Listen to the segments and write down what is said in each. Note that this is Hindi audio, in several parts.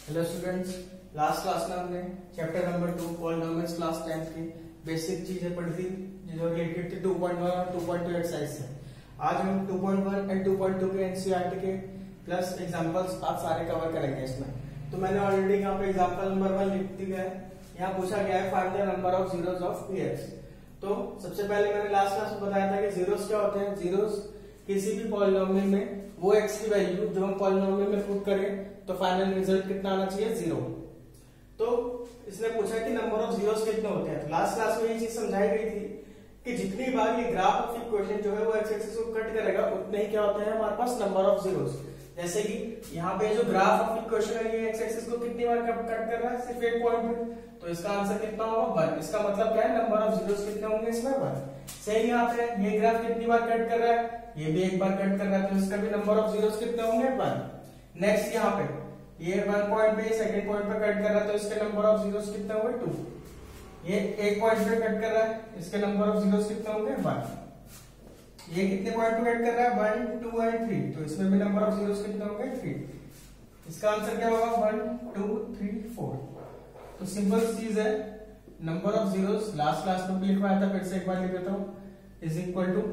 हेलो स्टूडेंट्स, लास्ट क्लास में हमने चैप्टर नंबर 2 पॉलिनोमियल्स क्लास 10 की बेसिक चीजें पढ़ी थी जो रिलेटेड थी 2.1 और 2.2 एक्सरसाइज से। आज हम 2.1 एंड 2.2 के एनसीईआरटी के प्लस एग्जांपल्स आप सारे कवर करेंगे इसमें। तो मैंने ऑलरेडी यहाँ पे एग्जांपल नंबर 1 लिख दिया है। यहाँ पूछा गया है find the number of zeros of px। तो सबसे पहले मैंने लास्ट क्लास में बताया था कि जीरोस क्या होते हैं। जीरोस किसी भी पॉलिनोमियल में वो x की वैल्यू जो हम पॉलिनोमियल में पुट करें तो फाइनल रिजल्ट कितना आना चाहिए, 0। तो इसने पूछा कि नंबर ऑफ जीरोस कितने होते हैं। तो लास्ट क्लास में ये चीज समझाई गई थी कि जितनी बार ये ग्राफ ऑफ इक्वेशन जो है वो एक्स एक्सिस को कट करेगा उतने ही क्या होते हैं हमारे पास नंबर ऑफ जीरोस। जैसे कि यहाँ पे जो ग्राफ ऑफ इक्वेशन है ये एक्स एक्सिस को कितनी बार कट कर रहा है, सिर्फ एक पॉइंट पे। तो इसका आंसर कितना होगा, 1। इसका मतलब क्या है, नंबर ऑफ जीरोस कितने होंगे इसमें, 1। सेम यहाँ पे ये ग्राफ कितनी बार कट कर रहा है, ये भी एक बार कट कर रहा है, तो इसका भी नंबर ऑफ जीरोस कितने होंगे, 1। नेक्स्ट यहाँ पे ये 1 पॉइंट पे सेकंड पॉइंट पे कट कर रहा है तो इसके नंबर ऑफ जीरोस कितने होंगे, 2। ये एक पॉइंट पे कट कर रहा है, इसके नंबर ऑफ जीरोस कितने होंगे, 1। ये कितने पॉइंट पे कट कर रहा है, 1, 2 एंड 3, तो इसमें भी नंबर ऑफ जीरोस कितने होंगे, 3। इसका आंसर क्या होगा, 1, 2, 3, 4। तो सिंपल चीज है, number of zeros last class में भी लिखवाया था, फिर से एक बार लिख देता हूं, is equal to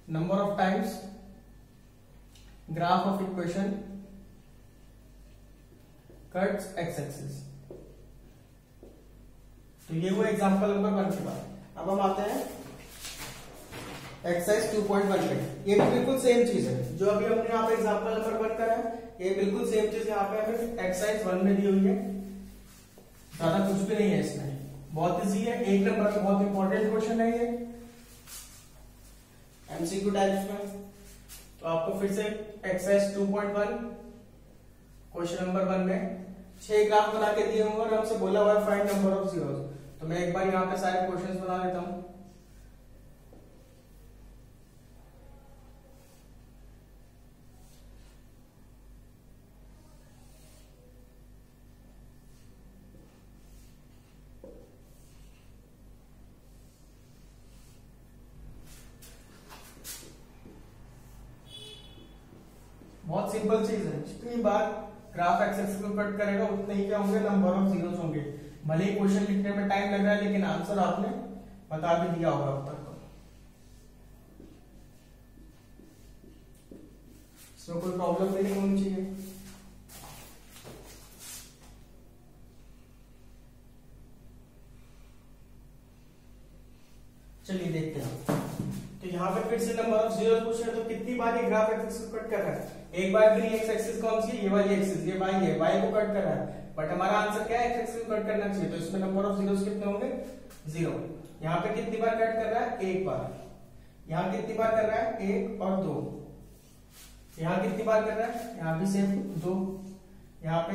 number of times graph of equation cuts x axis. तो ये वो एग्जांपल नंबर 1 के बाद अब हम आते हैं एक्सरसाइज 2.1 पे। ये भी बिल्कुल सेम चीज है जो अभी हमने यहाँ पे एग्जांपल नंबर 1 करा है, ये बिल्कुल सेम चीज यहाँ पे हमें एक्सरसाइज 1 में दी हुई है। ज्यादा कुछ भी नहीं है इसमें, बहुत इजी है, एक नंबर का बहुत इंपॉर्टेंट क्वेश्चन है ये एमसीक्यू टाइप्स में। तो आपको फिर से एक्सरसाइज 2.1 क्वेश्चन नंबर 1 में 6 ग्राफ बना के दिए होंगे और हमसे बोला हुआ है फाइंड नंबर ऑफ जीरोस। तो मैं एक बार यहाँ पे सारे क्वेश्चंस बना लेता हूं। बहुत सिंपल चीज है, जितनी बार ग्राफ एक्स एक्सिस को कट करेगा उतने ही क्या होंगे, नंबर ऑफ जीरोस होंगे। भले ही क्वेश्चन लिखने में टाइम लग रहा है लेकिन आंसर आपने बता भी दिया होगा अब तक। इसमें कोई प्रॉब्लम भी नहीं होनी चाहिए। चलिए देखते हैं। तो यहाँ पे फिर से नंबर ऑफ जीरोस पूछ रहे हैं, तो कितनी बार ये ग्राफ एक्स एक्सिस को कट कर रहा है। एक बार भी नहीं, एक्स एक्सिस कौन सी है, ये वाली एक्सिस, ये वाई है, वाई को कट कर रहा है। बट हमारा आंसर क्या है, एक्स एक्सिस को कट करना चाहिए, तो इसमें नंबर ऑफ जीरोस कितने होंगे, 0। यहाँ पे कितनी बार कट कर रहा है, एक बार। यहाँ कितनी बार कर रहा है, 1 और 2। यहाँ कितनी बार कर रहा है, यहाँ भी सेम 2। यहाँ पे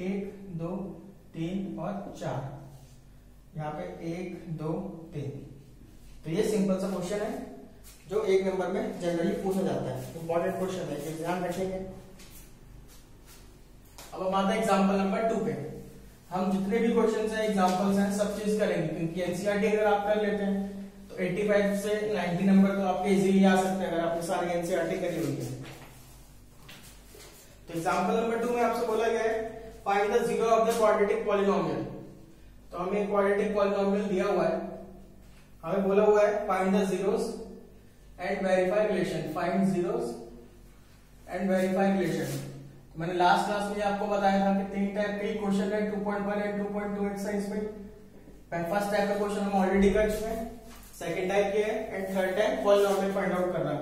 1, 2, 3 और 4। यहाँ पे 1, 2, 3। तो ये सिंपल सा क्वेश्चन है जो एक नंबर में जनरली पूछा जाता है, इंपॉर्टेंट क्वेश्चन है, ये ध्यान रखेंगे। अब हम आते हैं एग्जांपल नंबर 2 पे। हम जितने भी क्वेश्चंस हैं, एग्जांपल्स हैं, सब चीज करेंगे क्योंकि एनसीईआरटी अगर आप कर लेते हैं तो 85 से 90 नंबर तो आपके इजीली आ सकते हैं अगर आपने सारी एनसीईआरटी करी हुई है। तो एग्जांपल नंबर 2 में आपसे बोला गया है find the zero of the quadratic polynomial. तो हमें क्वाड्रेटिक पॉलिनोमियल दिया हुआ है, हमें बोला हुआ है find the zeros and verify relation. Find zeros and verify relation. मैंने लास्ट क्लास में आपको बताया था कि 3 टाइप के क्वेश्चन है 2.1 एंड 2.2 एक्सरसाइज में। फर्स्ट टाइप का क्वेश्चन हम ऑलरेडी कर चुके हैं, सेकंड टाइप ये है and third type polynomial find out करना।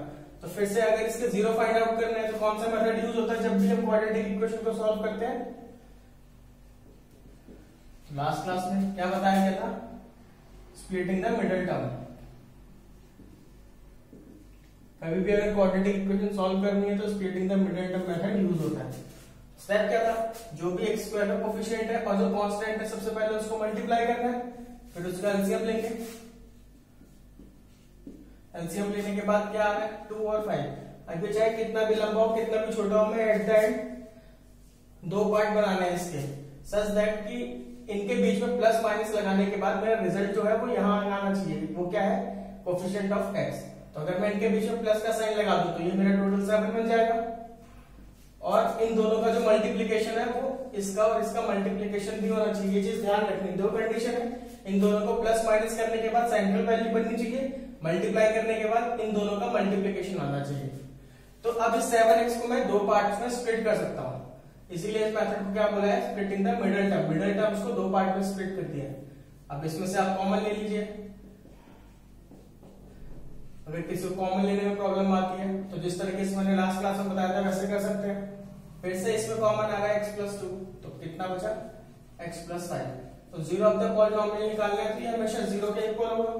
तो फिर से अगर इसके जीरो फाइंड आउट करना है तो कौन सा मेथड यूज होता है जब भी हम क्वाड्रेटिक इक्वेशन को सॉल्व करते हैं। लास्ट क्लास में क्या बताया गया था, स्प्लिटिंग द मिडिल टर्म। कभी भी अगर क्वाड्रेटिक इक्वेशन सॉल्व करनी है तो splitting the middle term method use होता है। स्टेप क्या था, जो भी एक्स स्क्वायर का कोफिशिएंट है और जो कांस्टेंट है सबसे पहले उसको मल्टीप्लाई करना है, फिर उसका एलसीएम लेंगे। एलसीएम लेने के बाद क्या आ रहा है, 2 और 5। अभी चाहे कितना भी लंबा हो कितना भी छोटा हो, मैं एट द एंड 2 पार्ट बनाने हैं इसके, सच दैट कि इनके बीच में प्लस माइनस लगाने के बाद मेरा रिजल्ट जो है वो यहाँ आना चाहिए। वो क्या है, कोफिशिएंट ऑफ एक्स। तो अगर मैं इनके बीच में प्लस का साइन लगा दूं तो ये मेरा टोटल 7 बन जाएगा। और इन दोनों का जो मल्टीप्लीकेशन है वो इसका और इसका मल्टीप्लीकेशन भी होना चाहिए। ये चीज ध्यान रखनी, दो कंडीशन है। इन दोनों को प्लस माइनस करने के बाद सेंट्रल वैल्यू बननी चाहिए, मल्टीप्लाई करने के बाद इन दोनों का मल्टीप्लीकेशन आना चाहिए। तो अब इस 7x को मैं दो पार्ट्स में स्प्लिट कर सकता हूं, इसीलिए इस मेथड को क्या बोला है, splitting the middle term. Middle terms को दो पार्ट में स्प्लिट कर दिया है। अब इसमें से आप कॉमन ले लीजिए। अगर किसी को कॉमन लेने में प्रॉब्लम आती है तो जिस तरीके से मैंने लास्ट क्लास में बताया था वैसे कर सकते हैं। फिर से इसमें कॉमन आ रहा है x+2, तो कितना बचा x+5। तो जीरो ऑफ द पॉलिनोमियल निकालना है तो ये हमेशा जीरो के इक्वल होगा।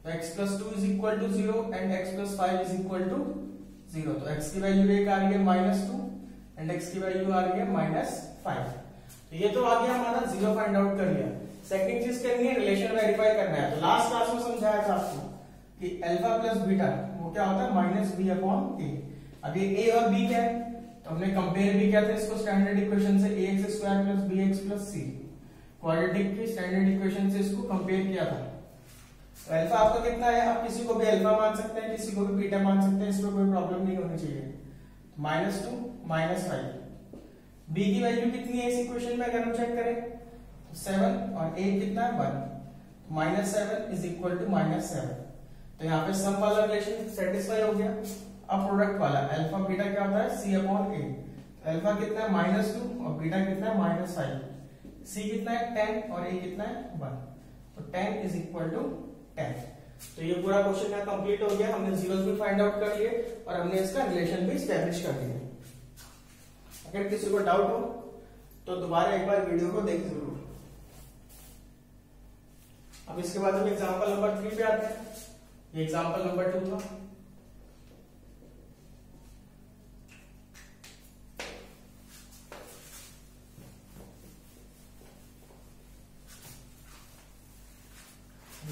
तो x+2 is equal to 0 and x+5 is equal to 0। तो x की वैल्यू एक आ रही है -2 एंड x की वैल्यू आ रही है -5। तो ये तो आ गया हमारा जीरो फाइंड आउट कर लिया। सेकंड चीज करनी है, रिलेशन वेरीफाई करना है। तो लास्ट क्लास में समझाया था आपको कि अल्फा प्लस बीटा वो क्या होता है -b/a। अब ये a और b क्या है, तो हमने कंपेयर भी किया था इसको स्टैंडर्ड इक्वेशन से, ax² + bx + c। क्वाड्रेटिक की स्टैंडर्ड इक्वेशन से इसको कंपेयर किया था। तो अल्फा आपका कितना है, आप किसी को भी अल्फा मान सकते हैं, किसी को भी बीटा मान सकते हैं, इसमें कोई प्रॉब्लम नहीं होनी चाहिए। -2 -5। b की वैल्यू कितनी है इस इक्वेशन में अगर हम चेक करें तो 7 और a कितना है 1। -7 इज इक्वल टू -7। तो यहाँ पे सम वाला रिलेशन सेटिस्फाई हो गया। अब प्रोडक्ट वाला अल्फा बीटा क्या होता है c/a। अल्फा कितना है -2 और बीटा कितना है -5। c कितना है 10 और a कितना है 1। तो 10 इज इक्वल टू 10। तो ये पूरा क्वेश्चन यहाँ कंप्लीट हो गया। हमने जीरोस भी फाइंड आउट कर लिए और हमने इसका रिलेशन भी स्टैब्लिश कर दिया। अगर किसी को डाउट हो तो दोबारा एक बार वीडियो को देख जरूर। अब इसके बाद हम एग्जांपल नंबर 3 पे आते हैं। ये एग्जांपल नंबर 2 था।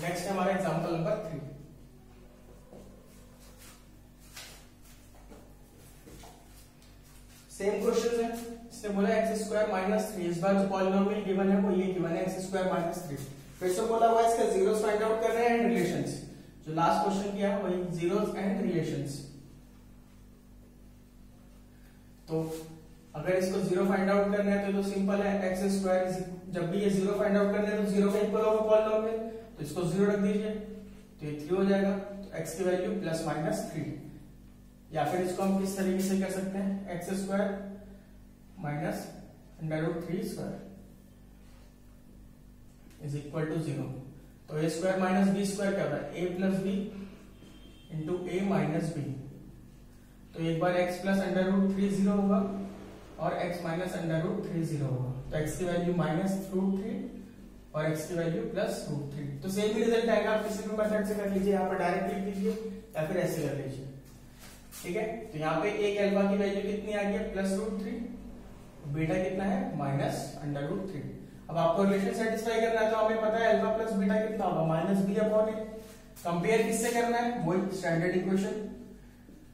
नेक्स्ट है हमारा एग्जांपल नंबर 3। सेम क्वेश्चन है। इसने बोला x² - 3। इस बार जो पॉलिनोमियल गिवन है वो ये गिवन है x² - 3। फिर से बोला हुआ है इसका जीरोस फाइंड आउट कर रहे हैं एंड रिलेशंस। जो लास्ट क्वेश्चन किया है वही जीरोस एंड रिलेशंस। तो अगर इसको जीरो फाइंड आउट करना है तो सिंपल है, x²। जब भी ये जीरो फाइंड आउट करना है तो जीरो का इक्वल होगा पॉलिनोमियल, तो इसको 0 रख दीजिए तो ये 3 हो जाएगा। तो x की वैल्यू +-3। या फिर इसको हम किस तरीके से कर सकते हैं, x² - √3² इज इक्वल टू 0। तो a² - b² क्या होता है, a + b into a - b। तो एक बार x + √3 0 होगा और x - √3 0 होगा। तो x की वैल्यू -√3 और x की वैल्यू +√3। तो सेम ही रिजल्ट आएगा। आप किसी भी मेथड से कर लीजिए, यहाँ पर डायरेक्ट लिख लीजिए या फिर ऐसे कर लीजिए। ठीक है, तो यहाँ पे एक अल्फा की वैल्यू कितनी आ गई +√3, बीटा कितना है -√3। अब आपको रिलेशन सेटिस्फाई करना है तो हमें पता है अल्फा प्लस बीटा कितना होगा -b/a। कंपेयर किससे करना है, वही standard equation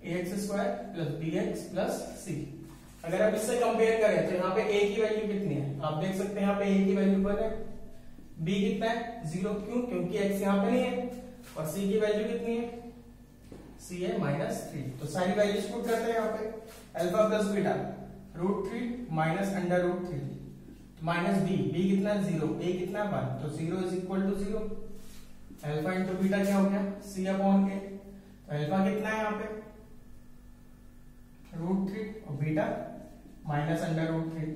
ax² + bx + c। अगर आप इससे कंपेयर करें तो यहाँ पे a की वैल्यू कितनी है, आप देख सकते हैं यहाँ पे a की वैल्यू 1 है, b कितना है 0। क्यों, क्योंकि x यहाँ पे नहीं है। और c की वैल्यू कितनी है, c है -3। तो सारी वैल्यूज पुट करते हैं यहाँ पे। अल्फा प्लस बीटा √3 -√3 -b कितना है 0, a कितना है 1। तो 0 is equal to 0। Alpha into beta क्या हो गया c/a। तो अल्फा कितना है यहाँ पे √3 और बीटा -√3।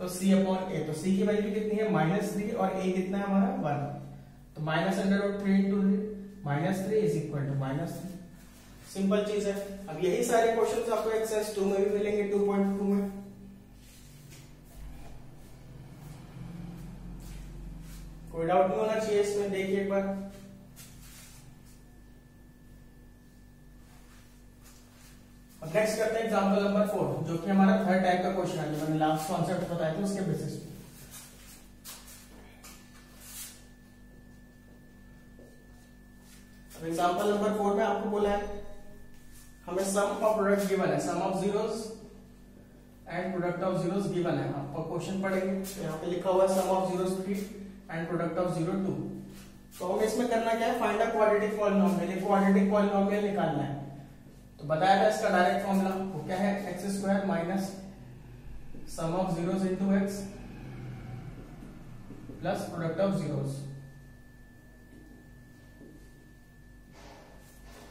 तो c/a। तो c की वैल्यू कितनी है -3 और a कितना है हमारा 1। तो -√3 into -3 is equal to -3। Simple चीज है। अब यही सारे क्वेश्चंस आपको एक्सरसाइज 2 में भी मिलेंगे, 2.2 में। कोई डाउट नहीं होना चाहिए इसमें, देखिए एक बार। अब नेक्स्ट करते हैं एग्जांपल नंबर 4, जो कि हमारा थर्ड टाइप का क्वेश्चन है, जो मैंने लास्ट कॉन्सेप्ट बताया था उसके बेसिस पे। अब एग्जांपल नंबर 4 में आपको बोला है हमें सम ऑफ प्रोडक्ट गिवन है, sum of zeros and product of zeros given है। आपको क्वेश्चन पढ़ेंगे तो यहाँ पे लिखा हुआ है sum of zeros 3 and product of 0 2। तो हमें इसमें करना क्या है, find a quadratic polynomial. Quadratic polynomial निकालना है। तो बताया था इसका डायरेक्ट फॉर्मूला वो क्या है, x square minus some of zeros into x plus product of zeros.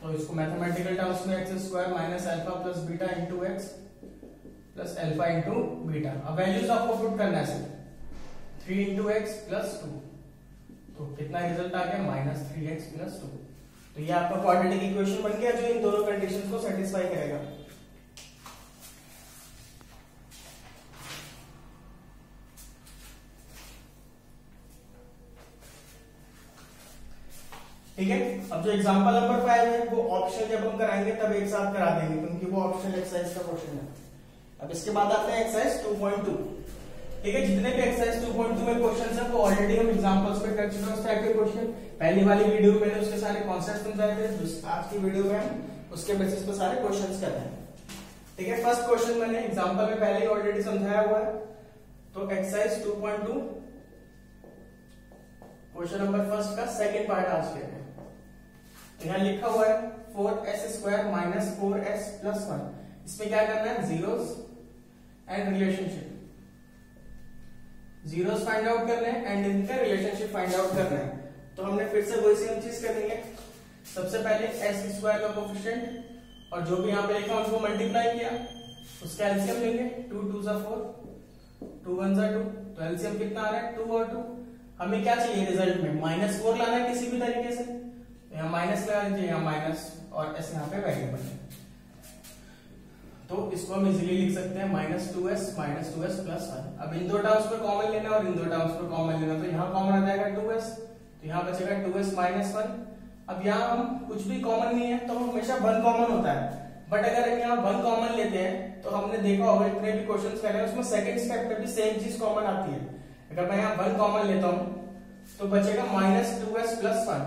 तो इसको मैथमेटिकल टर्म्स में x square minus alpha plus beta into x plus alpha into beta. अब वैल्यूज आपको पुट करना है सिर्फ 3 इंटू एक्स प्लस 2, तो कितना रिजल्ट आ गया माइनस 3x प्लस 2। तो ये आपका क्वाड्रेटिक इक्वेशन बन गया जो इन दोनों कंडीशंस को सेटिस्फाई करेगा। ठीक है, अब जो एग्जांपल नंबर 5 है वो ऑप्शन जब हम कराएंगे तब एक साथ करा देंगे क्योंकि वो ऑप्शनल एक्सरसाइज का क्वेश्चन है। अब इसके बाद आते हैं एक्सरसाइज 2.2। ठीक है, जितने भी एक्सरसाइज 2.2 में क्वेश्चंस हैं वो ऑलरेडी हम एग्जांपल्स पे कर चुके हैं उस टाइप के क्वेश्चन। पहली वाली वीडियो में मैंने उसके सारे कॉन्सेप्ट समझाए थे, आज की वीडियो में हम उसके बेसिस पे सारे क्वेश्चंस कर रहे हैं। ठीक है, फर्स्ट क्वेश्चन मैंने एग्जांपल में पहले ही ऑलरेडी समझाया हुआ है। तो एक्सरसाइज 2.2 क्वेश्चन नंबर फर्स्ट का सेकंड पार्ट आज के हैं। यहाँ लिखा हुआ है 4s square minus 4s plus 1। इसमें क्या करना है, zeros and relationship, zeros find out करने हैं एंड इनका रिलेशनशिप फाइंड आउट करना है। तो हमने फिर से वही सेम चीज करेंगे। सबसे पहले s स्क्वायर का कोफिशिएंट और जो भी यहाँ पे लिखा उसको मल्टीप्लाई किया, उसका एलसीएम लेंगे। 2 2 जा 4, 2 1 जा 2, तो एलसीएम कितना आ रहा है 2 और 2। हमें क्या चाहिए रिजल्ट में, -4 लाना है किसी भी तरीके से, यहाँ माइनस लगा दीजिए, यहाँ माइनस और s यहाँ पे वेरिएबल है। तो इसको हम इजीली लिख सकते हैं -2s प्लस 1। अब इन दो टर्म्स पे कॉमन लेना और इन दो टर्म्स पे कॉमन लेना, तो यहाँ कॉमन आ जाएगा 2s, तो यहाँ बचेगा 2s माइनस 1। अब यहाँ हम कुछ भी कॉमन नहीं है तो हमेशा 1 कॉमन होता है, बट अगर हम यहाँ 1 कॉमन लेते हैं तो हमने देखा होगा इतने भी क्वेश्चंस करे उसमें सेकंड स्टेप पे भी सेम चीज कॉमन आती है। अगर मैं यहाँ 1 कॉमन लेता हूँ तो बचेगा -2s प्लस 1,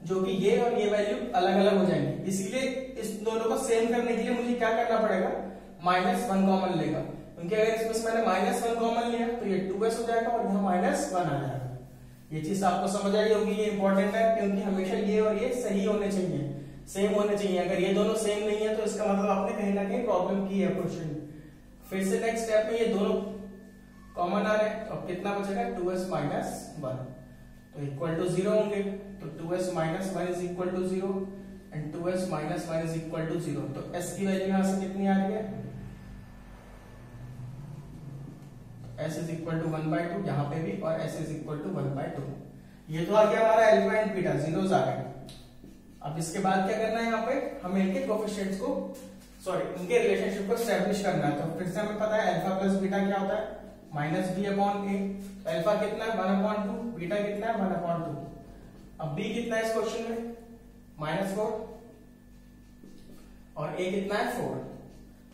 जो कि ये और ये वैल्यू अलग अलग हो जाएंगी। इसलिए इस दोनों को सेम करने के लिए मुझे क्या करना पड़ेगा, -1 कॉमन लेगा, क्योंकि अगर इसमें मैंने -1 कॉमन लिया तो ये 2s हो जाएगा और यहाँ -1 आ जाएगा। ये चीज आपको समझ आई होगी, ये इंपॉर्टेंट है क्योंकि हमेशा ये और ये सही होने चाहिए, सेम होने चाहिए। अगर ये दोनों सेम नहीं है तो इसका मतलब आपने कहीं ना कहीं प्रॉब्लम की है क्वेश्चन। फिर से नेक्स्ट स्टेप में ये दोनों कॉमन आ रहे हैं, तो अब कितना बचेगा 2s माइनस 1, तो इक्वल टू 0 होंगे। तो 2s minus 1 is equal to 0 and 2s minus 1 is equal to 0। तो s की वैल्यू यहां से कितनी आ रही है, s इज इक्वल टू 1/2 यहाँ पे भी, और s इज इक्वल टू 1/2। ये तो आ गया हमारा अल्फा एंड बीटा, जीरोस आ गए। अब इसके बाद क्या करना है, यहाँ पे हमें इनके कोएफिशिएंट्स को इनके रिलेशनशिप को एस्टैब्लिश करना है। तो फिर से हमें पता है अल्फा प्लस बीटा क्या होता है, -b/a। तो अल्फा कितना है 1/2, बीटा कितना है 1/2। अब b कितना है इस क्वेश्चन में -4 और a कितना है 4,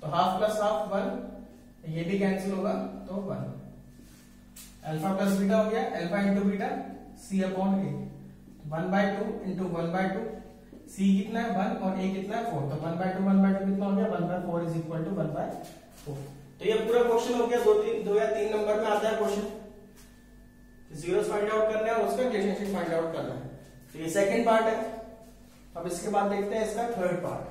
तो हाफ प्लस हाफ 1, ये भी कैंसिल होगा तो 1। अल्फा प्लस बीटा हो गया, alpha into beta c/a, 1/2 into 1/2। c कितना है 1 और a कितना है 4, तो 1/2 कितना हो गया 1/4 इज इक्वल टू 1/4। तो ये पूरा क्वेश्चन हो गया। 2 या 3 नंबर में आता है क्वेश्चन, जीरोस फाइंड आउट करना है, उसका रिलेशनशिप फाइंड आउट करना है। तो ये सेकंड पार्ट है। अब इसके बाद देखते हैं इसका थर्ड पार्ट।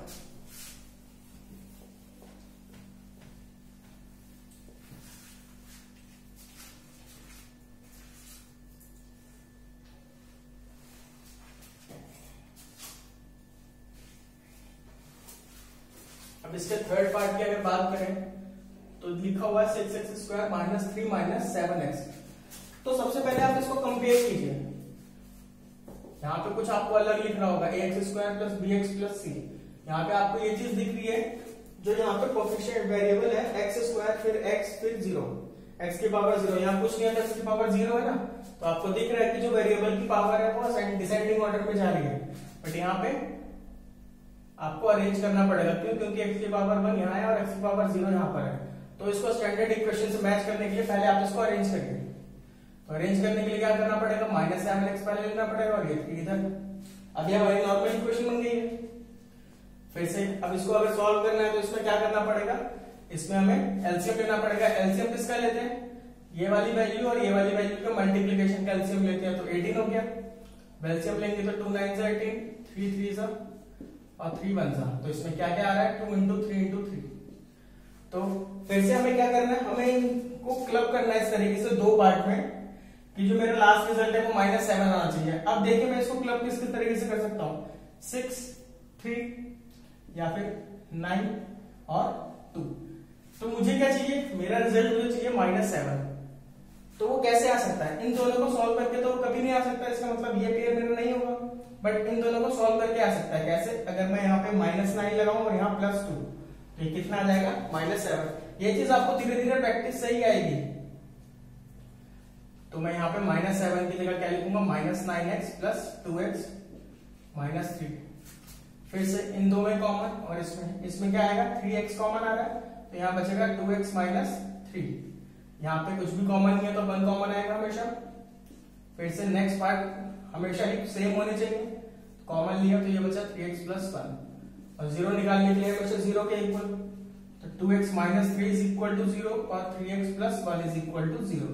अब इसके थर्ड पार्ट की अगर बात करें तो लिखा हुआ है 6x square minus 3 minus 7x। तो सबसे पहले आप इसको कंपेयर कीजिए। यहाँ पे कुछ आपको अलग लिख रहा होगा, ax square plus bx plus c। यहाँ पे आपको ये चीज दिख रही है, जो यहाँ पे कोएफिशिएंट वेरिएबल है x स्क्वायर फिर x फिर 0, x की पावर 0। यहाँ कुछ नहीं है, x की पावर 0 है ना, तो आपको दिख रहा है कि जो वेरिएबल की पावर है वो डिसेंडिंग ऑर्डर में जा रही है। बट यहाँ पे आपको अरेंज करना पड़ेगा, क्यों, क्योंकि x की पावर 1 यहाँ है और x की पावर 0 यहाँ पर है। तो इसको स्टैंडर्ड इक्वेशन से मैच करने के लिए पहले आप इसको अरेंज करिए। तो अरेंज करने के लिए क्या करना पड़ेगा, -7x पहले लेना पड़ेगा और ये इधर। अब यह हमारी नॉर्मल इक्वेशन बन गई है। फिर से अब इसको अगर सॉल्व करना है तो इसमें क्या करना पड़ेगा, इसमें हमें एलसीएम लेना पड़ेगा। एलसीएम किसका लेते हैं, ये वाली वैल्यू और ये वाली वैल्यू का मल्टीप्लीकेशन का एलसीएम लेते हैं, तो 18 हो गया। एलसीएम लेंगे तो 2 9 18, 3 3 और 3 वन जा, तो इसमें क्या क्या आ रहा है 2 इंटू 3 इंटू 3। तो फिर से हमें क्या करना है, हमें इनको क्लब करना है इस तरीके से दो पार्ट में कि जो मेरा लास्ट रिजल्ट है वो -7 आना चाहिए। अब देखिए मैं इसको क्लब किस तरीके से कर सकता हूँ, 6 3 या फिर 9 और 2। तो मुझे क्या चाहिए, मेरा रिजल्ट मुझे चाहिए -7। तो वो कैसे आ सकता है, इन दोनों को सॉल्व करके तो कभी नहीं आ सकता, इसका मतलब ये पेयर मेरा नहीं होगा, बट इन दोनों को सॉल्व करके आ सकता है। कैसे, अगर मैं यहाँ पे -9 लगाऊं और यहाँ +2, तो ये कितना आ जाएगा -7। ये चीज आपको धीरे धीरे प्रैक्टिस से ही आएगी। तो मैं यहाँ पे -7 की जगह क्या लिखूंगा, -9x + 2x -3। फिर से इन दो में कॉमन, और इसमें क्या आएगा, 3x कॉमन आ रहा है, तो यहाँ बचेगा 2x - 3। यहाँ पे कुछ भी कॉमन नहीं है तो 1 कॉमन आएगा हमेशा। फिर से नेक्स्ट पार्ट हमेशा ही सेम होने चाहिए, कॉमन लिया तो ये बचा 3x + 1, और 0 निकालने के लिए हमेशा 0 के इक्वल, तो 2x - 3 = 0 और 3x + 1 = 0।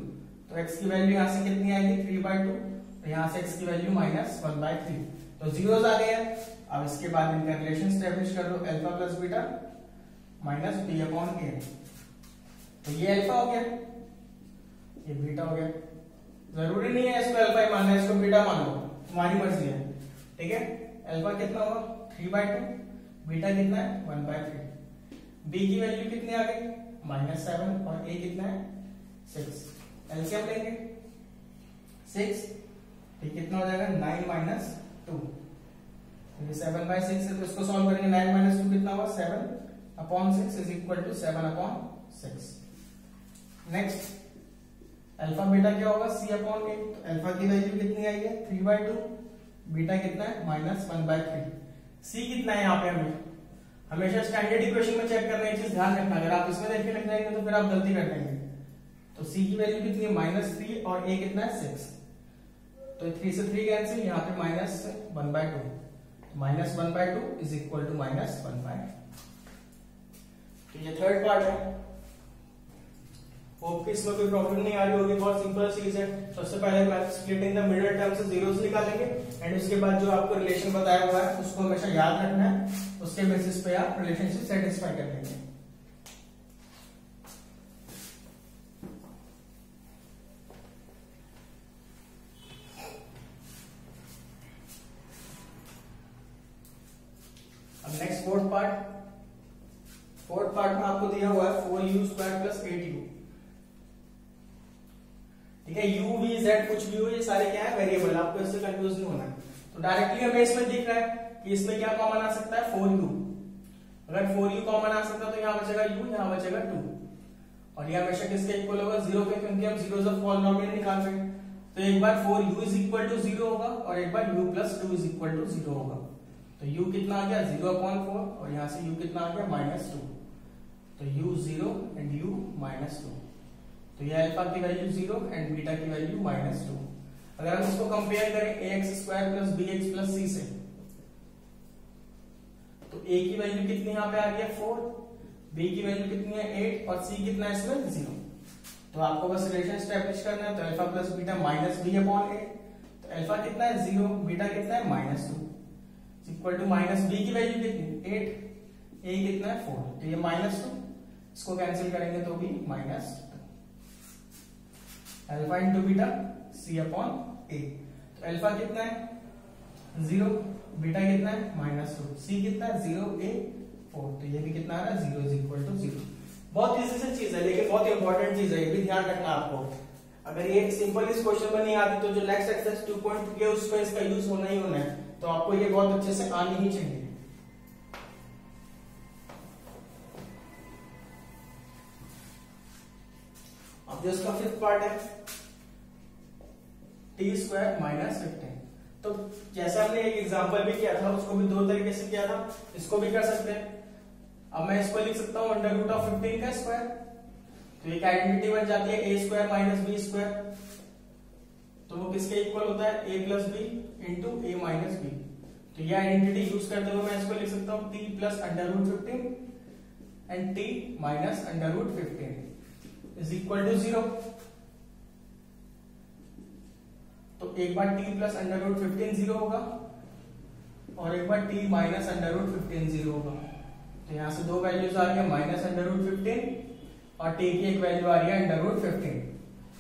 तो x की वैल्यू यहाँ से कितनी आएगी, 3/2, तो यहाँ से x की वैल्यू -1/3, तो जीरोस आ गए हैं। अब इसके बाद इनका रिलेशन एस्टेब्लिश कर दो, अल्फा + बीटा -b/a। तो ये अल्फा हो गया, ये बीटा हो गया। जरूरी नहीं है इसको अल्फा ही मानना है, इसको बीटा मान लो, तुम्हारी मर्जी है, ठीक है। अल्फा कितना हुआ 3/2, बीटा कितना है 1/3, बी की वैल्यू कितनी आ गई -7 और ए कितना है 6। एलसीएम लेंगे 6, ये कितना हो जाएगा 9 - 2, ये 7/6 है, तो इसको सॉल्व करेंगे। 9 - 2 कितना हुआ 7/6 = 7/6। नेक्स्ट अल्फा बीटा क्या होगा c/a। तो अल्फा की वैल्यू कितनी आई है 3/2, बीटा कितना है -1/3। c कितना है यहाँ पे, हमें हमेशा स्टैंडर्ड इक्वेशन में चेक करना है, चीज ध्यान रखना, अगर आप इसमें देखने लग जाएंगे तो फिर आप गलती कर देंगे। तो c की वैल्यू कितनी है -3 और a कितना है 6, तो 3 से 3 कैंसिल, यहाँ पे -1/2, -1/2 = -1/2। तो ये थर्ड पार्ट है। होप कि इसमें कोई प्रॉब्लम नहीं आ रही होगी, बहुत सिंपल चीज है। सबसे पहले मैं स्प्लिटिंग द मिडल टर्म से जीरोस निकालेंगे, एंड उसके बाद जो आपको रिलेशन बताया हुआ है उसको हमेशा याद रखना है, उसके बेसिस पे आप रिलेशनशिप सेटिस्फाई कर लेंगे। अब नेक्स्ट फोर्थ पार्ट में आपको दिया हुआ है 4u² + 8u, ठीक है। u v z कुछ भी हो, ये सारे क्या है वेरिएबल, आपको इससे कंफ्यूज नहीं होना है। तो डायरेक्टली हमें इसमें दिख रहा है कि इसमें क्या कॉमन आ सकता है 4u। अगर 4u कॉमन आ सकता है तो यहाँ बचेगा u, यहाँ बचेगा 2, और ये हमेशा किसके इक्वल होगा 0 के, क्योंकि हम जीरोस ऑफ पॉलिनोमियल निकाल रहे हैं। तो एक बार 4u = 0 होगा और एक बार u + 2 = 0 होगा। तो u कितना आ गया 0/4, और यहाँ से u कितना आ गया -2, तो u 0 एंड u -2। तो ये अल्फा की वैल्यू 0 एंड बीटा की वैल्यू -2। अगर हम इसको कंपेयर करें ax² + bx + c से, तो a की वैल्यू कितनी यहाँ पे आ गई है 4, b की वैल्यू कितनी है 8 और c कितना है इसमें 0। तो आपको बस रिलेशन एस्टैब्लिश करना है। तो अल्फा + बीटा -b/a, तो अल्फा कितना है 0, बीटा कितना है -2 = b की वैल्यू कितनी 8, a कितना है 4, तो ये -2, इसको कैंसिल करेंगे तो भी -2। अल्फा इंटू बीटा c/a, तो अल्फा कितना है 0, बीटा कितना है -2, c कितना है 0a 4, तो ये भी कितना आ रहा है 0 = 0। बहुत इजी सी चीज है, लेकिन बहुत इंपॉर्टेंट चीज है, ये भी ध्यान रखना आपको। अगर ये सिंपल इस क्वेश्चन में नहीं आती तो जो नेक्स्ट एक्सरसाइज 2.2 है उसमें इसका यूज होना ही होना है, तो आपको ये बहुत अच्छे से आनी ही चाहिए। अब जो इसका फिफ्थ पार्ट है t² - 15, तो जैसा हमने एक एग्जांपल भी किया था उसको भी दो तरीके से किया था, इसको भी कर सकते हैं। अब मैं इसको लिख सकता हूँ √15 का स्क्वायर, तो एक आइडेंटिटी बन जाती है a² - b², तो वो किसके इक्वल होता है a + b × a - b। तो ये आइडेंटिटी यूज करते हुए मैं इसको लिख सकता हूँ t + √15 एंड t - √15 = 0। तो एक बार t + √15 0 होगा, और एक बार t minus under root 15 zero होगा। तो यहाँ से दो वैल्यूज आ रही है माइनस अंडर रूट 15 और t की एक वैल्यू आ रही है अंडर रूट 15।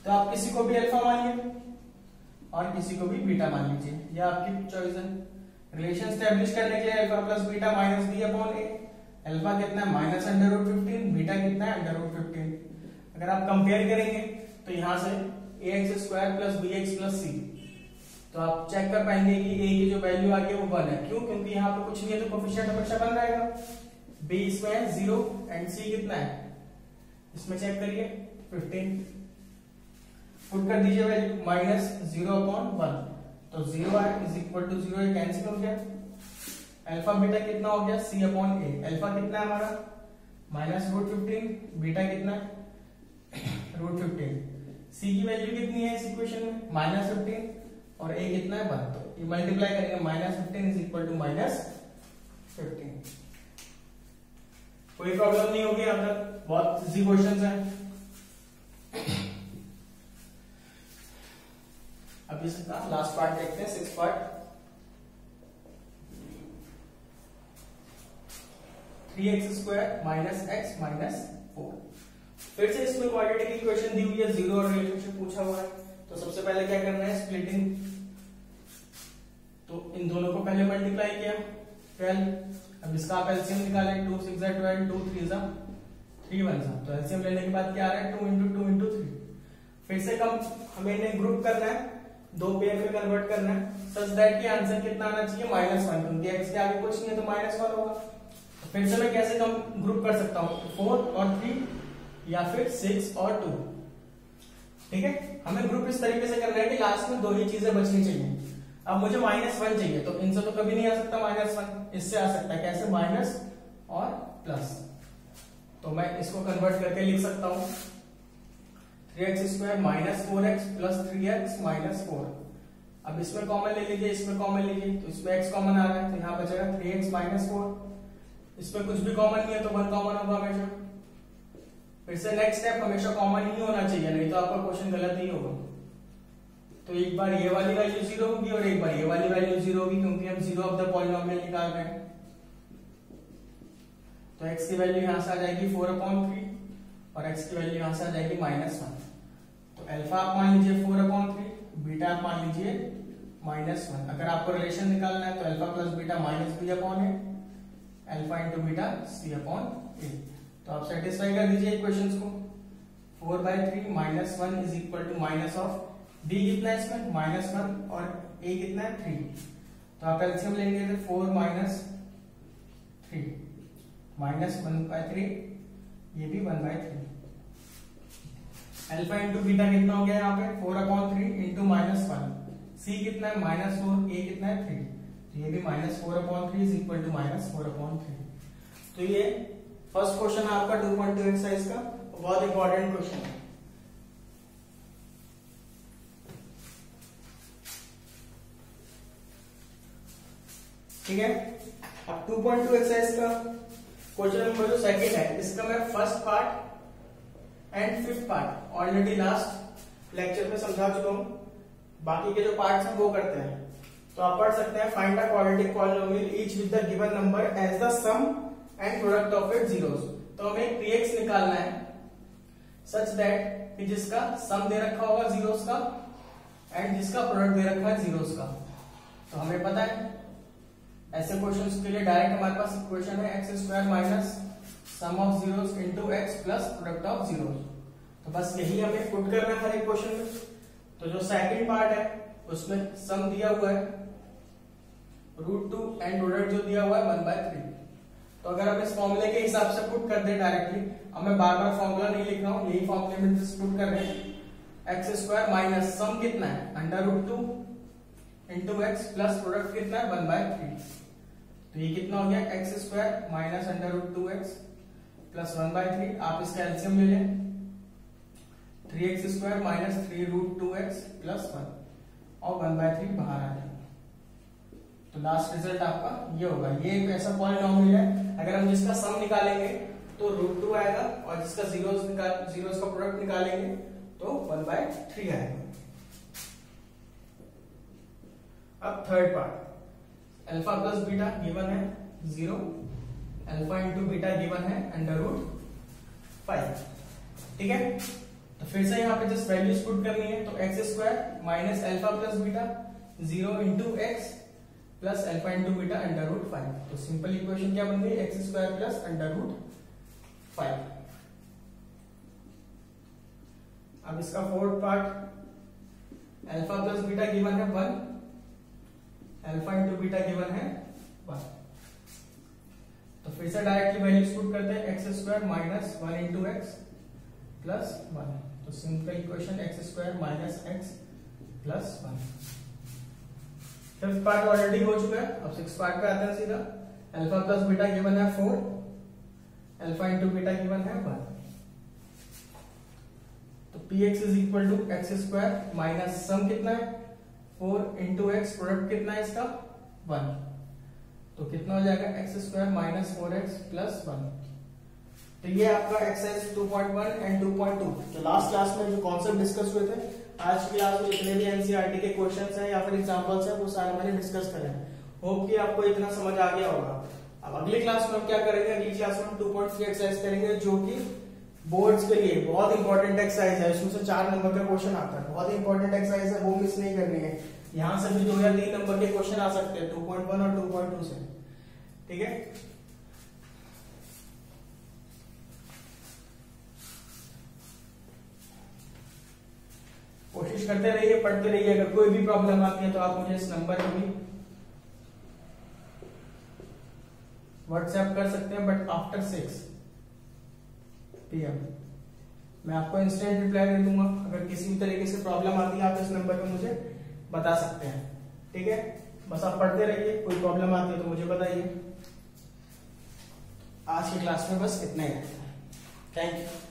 तो आप किसी को भी अल्फा मानिए और किसी को भी बीटा मान लीजिए, यह आपकी चॉइस है। रिलेशन स्टैब्लिश करने के लिए alpha plus beta minus b upon a, alpha कितना है माइनस अंडर रूट 15, बीटा कितना है अंडर रूट 15। अगर आप कंपेयर करेंगे तो यहाँ से ax square plus b x plus c, तो आप चेक कर पाएंगे कि a की जो वैल्यू आ रही है वो 1 है। क्यों? क्योंकि यहाँ पे कुछ नहीं है तो कोफिशिएंट हमेशा 1 रहेगा। b इसमें है 0 एंड c कितना है, इसमें चेक करिए 15, पुट कर दीजिए वैल्यू माइनस 0 अपॉन 1, तो 0 इज इक्वल टू 0, ये कैंसिल हो गया। अल्फा बीटा कितना हो गया c अपॉन a, अल्फा कितना है हमारा माइनस रूट 15, बीटा कितना है रूट 15, c की वैल्यू कितनी है इस इक्वेशन में माइनस 15 और a कितना है 1, तो ये मल्टीप्लाई करेंगे minus 15 is equal to minus 15। कोई प्रॉब्लम नहीं होगी यहाँ तक, बहुत इजी क्वेश्चंस हैं। अब इसका लास्ट पार्ट देखते हैं, 6th part. 3x square minus x minus 4। फिर से इसमें क्वाड्रेटिक इक्वेशन दी हुई है, जीरो और रिलेशनशिप पूछा हुआ है। तो सबसे पहले क्या करना है, स्प्लिटिंग। तो इन दोनों को पहले मल्टीप्लाई किया 12, अब इसका आप एलसीएम निकालें, 2 6 12, 2 3 3 1, तो एलसीएम लेने के बाद क्या आ रहा है 2 इंटू 2 इंटू 3। फिर से कम हमें इन्हें ग्रुप करना है, दो पेयर में कन्वर्ट करना है सच दैट कि आंसर कितना आना चाहिए -1, क्योंकि x के आगे कुछ नहीं है तो -1 होगा। तो फिर से मैं कैसे कम ग्रुप कर सकता हूँ, 4 और 3 या फिर 6 और 2। ठीक है, हमें ग्रुप इस तरीके से करना है कि लास्ट में दो ही चीजें बचनी चाहिए। अब मुझे -1 चाहिए, तो इनसे तो कभी नहीं आ सकता -1, इससे आ सकता है कैसे, माइनस और प्लस। तो मैं इसको कन्वर्ट करके लिख सकता हूं 3x square minus 4x plus 3x minus 4। अब इसमें कॉमन ले लीजिए, इसमें कॉमन लीजिए, तो इसमें x कॉमन आ रहा है तो यहाँ बचेगा 3x माइनस 4। इसमें कुछ भी कॉमन नहीं है तो 1 कॉमन होगा हमेशा। फिर से नेक्स्ट स्टेप, हमेशा कॉमन ही होना चाहिए, नहीं तो आपका क्वेश्चन गलत ही होगा। तो एक बार ये वाली वैल्यू 0 होगी और एक बार ये वाली वैल्यू 0 होगी, क्योंकि हम 0 ऑफ द पॉलिनोमियल निकाल रहे हैं। तो x की वैल्यू यहां से आ जाएगी 4/3 और x की वैल्यू यहां से आ जाएगी -1। तो अल्फा आप मान लीजिए 4/3, बीटा आप मान लीजिए -1। अगर आपको रिलेशन निकालना है तो alpha plus beta minus b upon a, alpha into beta c upon a. तो आप सेटिस्फाई कर दीजिए इक्वेशंस को। 4/3 -1 is equal to minus of b कितना है इसमें -1 और a कितना है 3। तो आप एलसीएम लेंगे तो 4 माइनस 3 -1/3, ये भी 1/3। अल्फा इंटू बीटा कितना हो गया यहाँ पे 4/3 इंटू -1, c कितना है -4, a कितना है 3, तो ये भी -4/3 इज इक्वल टू -4/3। तो ये फर्स्ट क्वेश्चन है आपका 2.2 एक्सरसाइज का, बहुत इंपॉर्टेंट क्वेश्चन है। ठीक है, अब 2.2 एक्सरसाइज का क्वेश्चन नंबर जो सेकंड है, इसका मैं first part and 5th part already last lecture में समझा चुका हूं। बाकी के जो पार्ट्स हैं वो करते हैं। तो आप पढ़ सकते हैं, find a quadratic polynomial each with the given number as the sum and product of its zeros. तो हमें px निकालना है सच दैट कि जिसका सम दे रखा होगा जीरोस का एंड जिसका प्रोडक्ट दे रखा है जीरोस का। तो हमें पता है ऐसे क्वेश्चंस के लिए डायरेक्ट हमारे पास इक्वेशन है x square minus some of zeros into x plus product of zeros. तो बस यही हमें पुट करना है हर एक क्वेश्चन में। तो जो सेकंड पार्ट है उसमें सम दिया हुआ है √2 एंड प्रोडक्ट जो दिया हुआ है 1/3। तो अगर हम इस फॉर्मूले के हिसाब से पुट कर दे डायरेक्टली, अब मैं बार बार फॉर्मूला नहीं लिख रहा हूं, यही फॉर्मूले में पुट कर रहे हैं। x स्क्वायर माइनस सम कितना है √2 इंटू x प्लस प्रोडक्ट कितना है 1/3। तो ये कितना हो गया x square minus √2x plus 1/3। आप इसका एलसीएम ले लें, 3x square minus 3√2x plus 1 और 1/3 बाहर आ जाएगा। तो लास्ट रिजल्ट आपका ये होगा। ये एक ऐसा पॉलिनोमियल है, अगर हम जिसका सम निकालेंगे तो √2 आएगा और जिसका जीरोस का प्रोडक्ट निकालेंगे तो 1/3 आएगा। अब third part, alpha plus beta given है 0, अल्फा इंटू बीटा गिवन है √5। ठीक है, तो फिर से यहाँ पे जस्ट वैल्यूज पुट करनी है, तो x square minus alpha plus beta 0 into x plus alpha into beta √5। तो सिंपल इक्वेशन क्या बन गई, एक्स स्क्वायर प्लस √5। अब इसका fourth part, alpha plus beta given है 1, अल्फा इंटू बीटा गिवन है 1। तो फिर से डायरेक्टली वैल्यूज पुट करते हैं, x square minus 1 into x plus 1। तो simple equation x square minus x plus 1। Fifth part already हो चुका है, अब सिक्स पार्ट पे आते हैं सीधा। अल्फा प्लस बीटा गिवन है 4, अल्फा इंटू बीटा गिवन है 1। तो px is equal to x square minus sum कितना है 4 इंटू एक्स, प्रोडक्ट कितना है इसका 1। तो कितना हो जाएगा x square minus 4x plus 1। तो ये आपका एक्सरसाइज 2.1 एंड 2.2 जो लास्ट क्लास में जो कॉन्सेप्ट डिस्कस हुए थे, आज की क्लास में जितने भी एनसीईआरटी के क्वेश्चंस हैं या फिर एग्जांपल्स हैं वो सारे मैंने डिस्कस करे हैं। होप कि आपको इतना समझ आ गया होगा। अब अगली क्लास में हम क्या करेंगे, अगली क्लास में हम 2.3 एक्सरसाइज करेंगे जो कि बोर्ड्स के लिए बहुत इंपॉर्टेंट एक्सरसाइज है। इसमें से 4 नंबर का क्वेश्चन आता है, बहुत इंपॉर्टेंट एक्सरसाइज है, वो मिस नहीं करनी है। यहाँ से भी 2 या 3 नंबर के क्वेश्चन आ सकते हैं 2.1 और 2.2 से। ठीक है, कोशिश करते रहिए, पढ़ते रहिए। अगर कोई भी प्रॉब्लम आती है तो आप मुझे इस नंबर पे भी व्हाट्सएप कर सकते हैं, बट आफ्टर 6 PM मैं आपको इंस्टेंट रिप्लाई दे दूंगा। अगर किसी भी तरीके से प्रॉब्लम आती है आप इस नंबर पे मुझे बता सकते हैं। ठीक है, बस आप पढ़ते रहिए, कोई प्रॉब्लम आती है तो मुझे बताइए। आज की क्लास में बस इतना ही रखते हैं। Thank you.